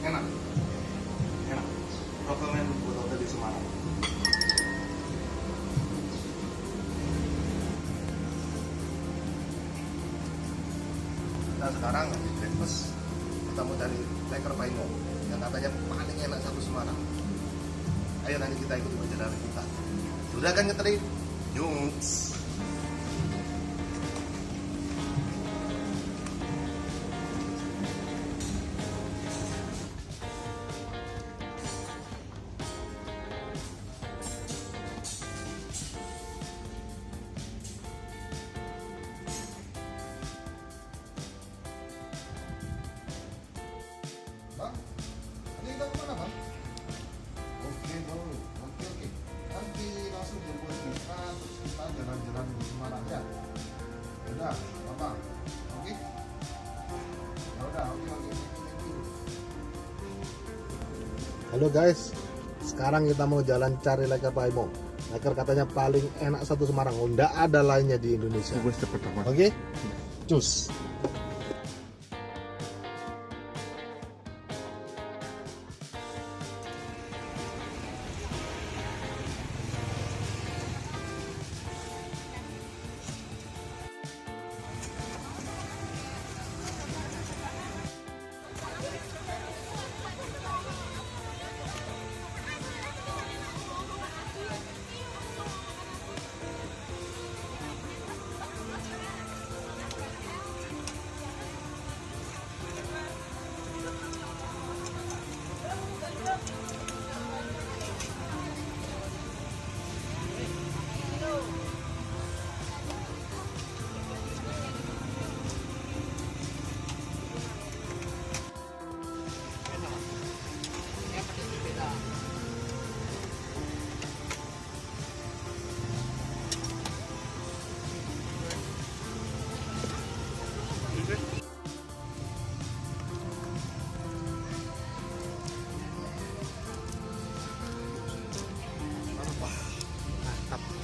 Enak. Enak. Rekomen buat hotel di Semarang. Kita sekarang di breakfast kita mau cari Leker Paimo yang katanya paling enak satu Semarang. Ayo nanti kita ikuti perjalanan kita. Sudah kan ngetrip? Yuk. Bang, ini kita kemana bang? Oke bang, oke. Nanti langsung jemput kita, terus kita jalan-jalan di Semarang ya. Yaudah, apa? Oke? Yaudah, oke. Halo guys, sekarang kita mau jalan cari Leker Paimo. Leker katanya paling enak satu Semarang, nggak ada lainnya di Indonesia. Oke? Cus.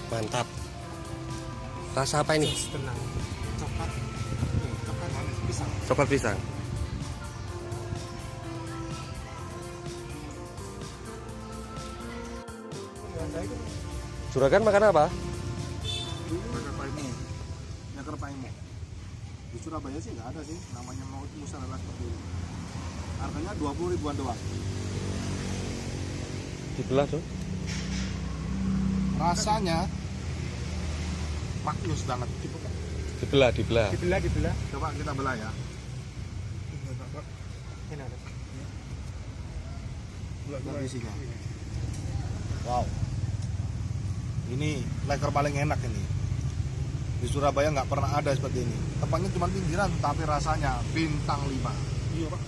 Mantap. Rasa apa ini? Tenang. Coklat pisang. Coklat pisang. Juragan makan apa? Leker Paimo. Di Surabaya sih nggak ada sih, namanya mau musyawarah seperti ini. Harganya 20 ribuan doang. Dibelah tuh. Rasanya maknyus banget. Dibelah. Dibelah. Coba kita belah ya. Ini ada. Belah isinya. Wow. Ini leker paling enak ini. Di Surabaya nggak pernah ada seperti ini. Tempatnya cuma pinggiran, tapi rasanya bintang 5. Iya pak.